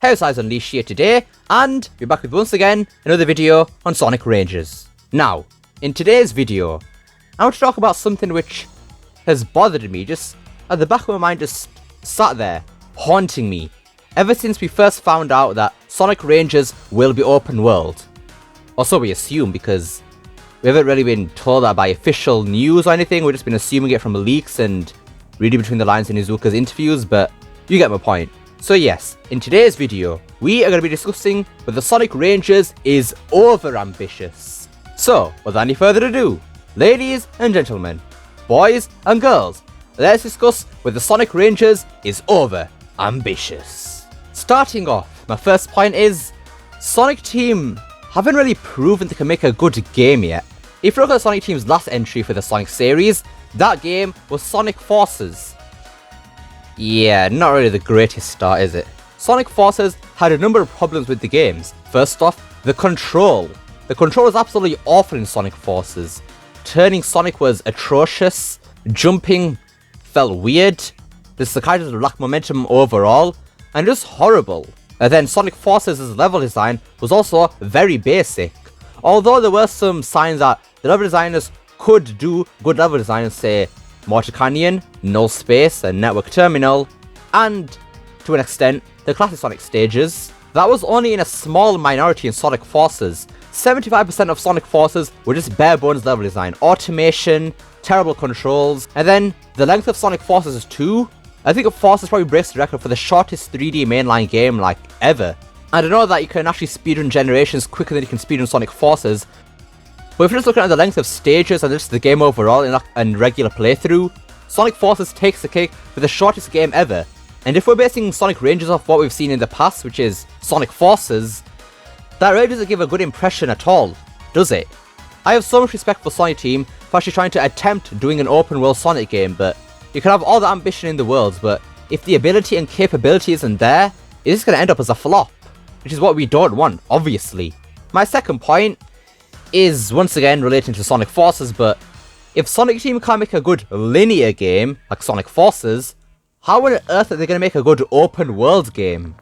Chaos Eyes Unleashed here today, and we're back with once again another video on Sonic Rangers. Now, in today's video, I want to talk about something which has bothered me, just at the back of my mind, just sat there, haunting me, ever since we first found out that Sonic Rangers will be open world. Or so we assume, because we haven't really been told that by official news or anything. We've just been assuming it from leaks and reading between the lines in Izuka's interviews, but you get my point. So yes, in today's video, we are going to be discussing whether Sonic Rangers is over-ambitious. So, without any further ado, ladies and gentlemen, boys and girls, let's discuss whether Sonic Rangers is over-ambitious. Starting off, my first point is, Sonic Team haven't really proven they can make a good game yet. If you look at Sonic Team's last entry for the Sonic series, that game was Sonic Forces. Yeah, not really the greatest start, is it? Sonic Forces had a number of problems with the games. First off, the control. The control was absolutely awful in Sonic Forces. Turning Sonic was atrocious. Jumping felt weird. The cicadas lacked momentum overall, and just horrible. And then Sonic Forces' level design was also very basic. Although there were some signs that the level designers could do good level design, say Mortar Canyon, Null Space, and Network Terminal, and to an extent, the classic Sonic stages. That was only in a small minority in Sonic Forces. 75% of Sonic Forces were just bare bones level design, automation, terrible controls, and then the length of Sonic Forces 2. I think Forces probably breaks the record for the shortest 3D mainline game like ever. And I know that you can actually speedrun Generations quicker than you can speedrun Sonic Forces, but if you're just looking at the length of stages and just the game overall in regular playthrough, Sonic Forces takes the cake for the shortest game ever. And if we're basing Sonic Rangers off what we've seen in the past, which is Sonic Forces, that really doesn't give a good impression at all, does it? I have so much respect for Sonic Team for actually trying to attempt doing an open world Sonic game, but you can have all the ambition in the world, but if the ability and capability isn't there, it's just going to end up as a flop, which is what we don't want, obviously. My second point is once again relating to Sonic Forces, but if Sonic Team can't make a good linear game like Sonic Forces, how on earth are they going to make a good open world game?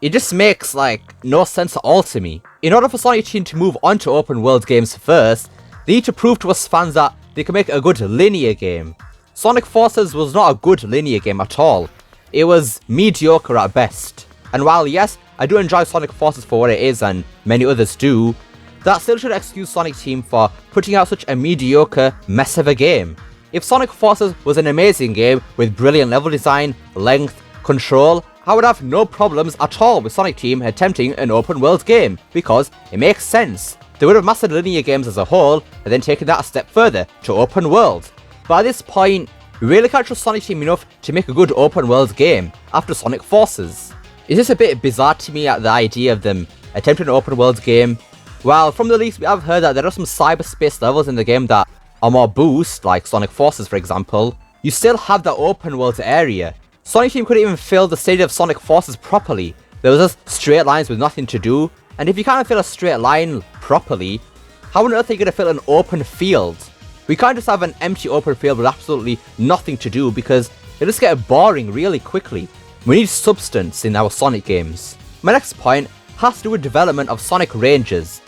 It just makes no sense at all to me. In order for Sonic Team to move on to open world games first, they need to prove to us fans that they can make a good linear game. Sonic Forces was not a good linear game at all. It was mediocre at best. And while yes, I do enjoy Sonic Forces for what it is, and many others do, that still should excuse Sonic Team for putting out such a mediocre mess of a game. If Sonic Forces was an amazing game with brilliant level design, length, control, I would have no problems at all with Sonic Team attempting an open world game, because it makes sense. They would have mastered linear games as a whole, and then taken that a step further to open world. But at this point, we really can't trust Sonic Team enough to make a good open world game after Sonic Forces. It's just a bit bizarre to me at the idea of them attempting an open world game. While from the leaks we have heard that there are some cyberspace levels in the game that are more boost, like Sonic Forces for example, you still have that open world area. Sonic Team couldn't even fill the stage of Sonic Forces properly. There was just straight lines with nothing to do, and if you can't fill a straight line properly, how on earth are you going to fill an open field? We can't just have an empty open field with absolutely nothing to do, because it'll just get boring really quickly. We need substance in our Sonic games. My next point has to do with development of Sonic Rangers.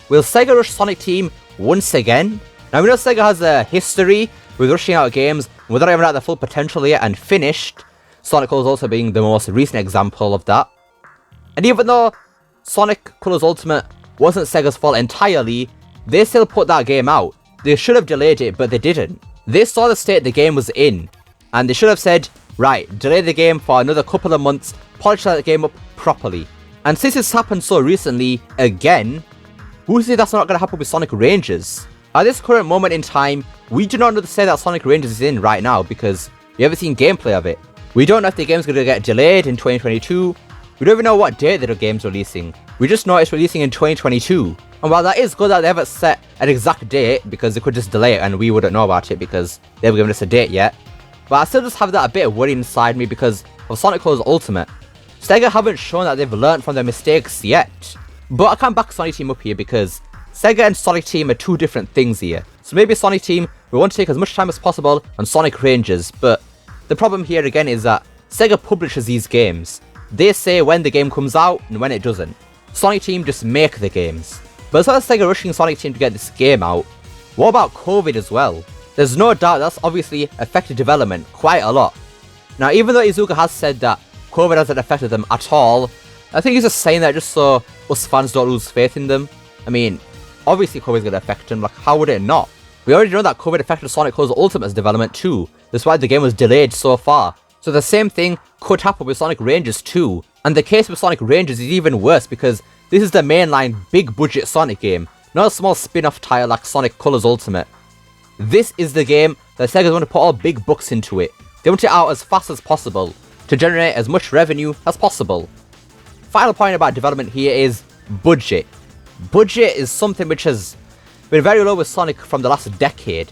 Will Sega rush Sonic Team once again? Now we know Sega has a history with rushing out games without even at their full potential yet and finished. Sonic Colors also being the most recent example of that. And even though Sonic Colors Ultimate wasn't Sega's fault entirely, they still put that game out. They should have delayed it, but they didn't. They saw the state the game was in, and they should have said, right, delay the game for another couple of months, polish that game up properly. And since it's happened so recently, again, who says that's not going to happen with Sonic Rangers? At this current moment in time, we do not know the state that Sonic Rangers is in right now, because we haven't seen gameplay of it. We don't know if the game's going to get delayed in 2022. We don't even know what date the game's releasing. We just know it's releasing in 2022. And while that is good that they haven't set an exact date, because they could just delay it and we wouldn't know about it because they haven't given us a date yet, but I still just have that a bit of worry inside me because of Sonic Colors Ultimate. Sega haven't shown that they've learned from their mistakes yet. But I can't back Sonic Team up here because Sega and Sonic Team are two different things here. So maybe Sonic Team will want to take as much time as possible on Sonic Rangers, but the problem here again is that Sega publishes these games. They say when the game comes out and when it doesn't. Sonic Team just make the games. But as well as Sega rushing Sonic Team to get this game out, what about COVID as well? There's no doubt that's obviously affected development quite a lot. Now, even though Iizuka has said that COVID hasn't affected them at all, I think he's just saying that just so us fans don't lose faith in them. I mean, obviously COVID's gonna affect them, like how would it not? We already know that COVID affected Sonic Colors Ultimate's development too. That's why the game was delayed so far. So the same thing could happen with Sonic Rangers too. And the case with Sonic Rangers is even worse because this is the mainline big budget Sonic game, not a small spin-off title like Sonic Colors Ultimate. This is the game that Sega's want to put all big bucks into it. They want it out as fast as possible to generate as much revenue as possible. Final point about development here is budget. Budget is something which has been very low with Sonic from the last decade.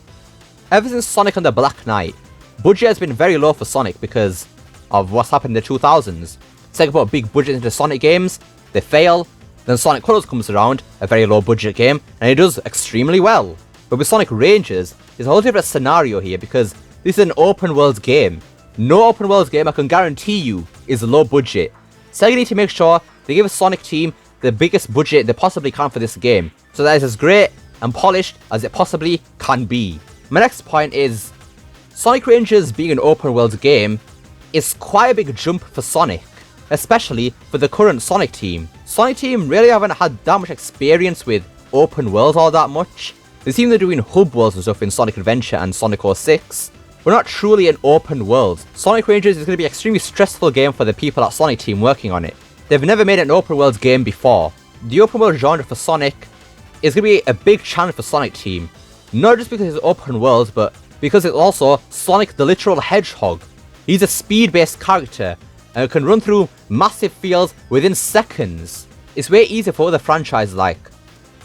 Ever since Sonic and the Black Knight, budget has been very low for Sonic because of what's happened in the 2000s. Sega put a big budget into Sonic games, they fail, then Sonic Colors comes around, a very low budget game, and it does extremely well. But with Sonic Rangers, there's a whole different scenario here because this is an open world game. No open world game, I can guarantee you, is low budget. Sega need to make sure they give a Sonic Team the biggest budget they possibly can for this game, so that it's as great and polished as it possibly can be. My next point is, Sonic Rangers being an open world game is quite a big jump for Sonic, especially for the current Sonic Team. Sonic Team really haven't had that much experience with open world all that much. They seem they're doing hub worlds and stuff in Sonic Adventure and Sonic 06, but not truly an open world. Sonic Rangers is going to be an extremely stressful game for the people at Sonic Team working on it. They've never made an open world game before. The open world genre for Sonic is going to be a big challenge for Sonic Team. Not just because it's open world, but because it's also Sonic the literal Hedgehog. He's a speed-based character and can run through massive fields within seconds. It's way easier for other franchises like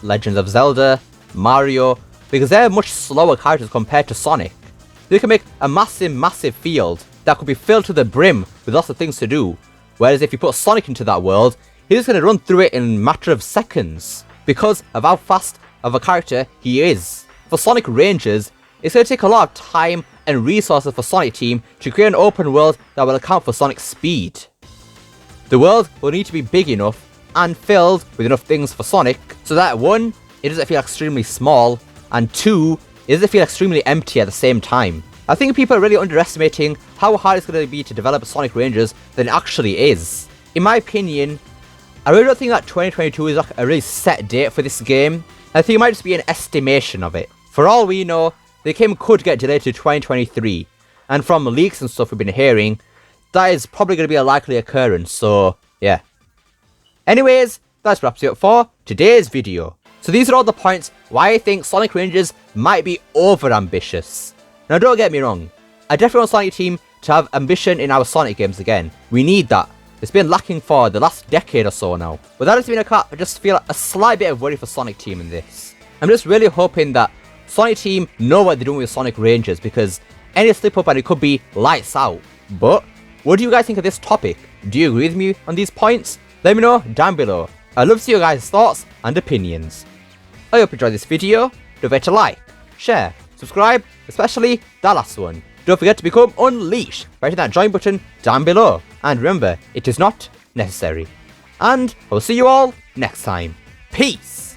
Legend of Zelda, Mario, because they're much slower characters compared to Sonic. They can make a massive field that could be filled to the brim with lots of things to do. Whereas if you put Sonic into that world, he's just going to run through it in a matter of seconds because of how fast of a character he is. For Sonic Rangers, it's going to take a lot of time and resources for Sonic Team to create an open world that will account for Sonic's speed. The world will need to be big enough and filled with enough things for Sonic so that 1, it doesn't feel extremely small, and 2, it doesn't feel extremely empty at the same time. I think people are really underestimating how hard it's going to be to develop Sonic Rangers than it actually is. In my opinion, I really don't think that 2022 is like a really set date for this game. I think it might just be an estimation of it. For all we know, the game could get delayed to 2023, and from leaks and stuff we've been hearing, that is probably going to be a likely occurrence, so yeah. Anyways, that wraps it up for today's video. So these are all the points why I think Sonic Rangers might be over ambitious. Now don't get me wrong, I definitely want Sonic Team to have ambition in our Sonic games again. We need that. It's been lacking for the last decade or so now. But that has been I just feel a slight bit of worry for Sonic Team in this. I'm just really hoping that Sonic Team know what they're doing with Sonic Rangers, because any slip up and it could be lights out. But what do you guys think of this topic? Do you agree with me on these points? Let me know down below. I'd love to see your guys' thoughts and opinions. I hope you enjoyed this video. Don't forget to like, share, subscribe, especially that last one. Don't forget to become Unleashed by hitting that join button down below. And remember, it is not necessary. And I'll see you all next time. Peace!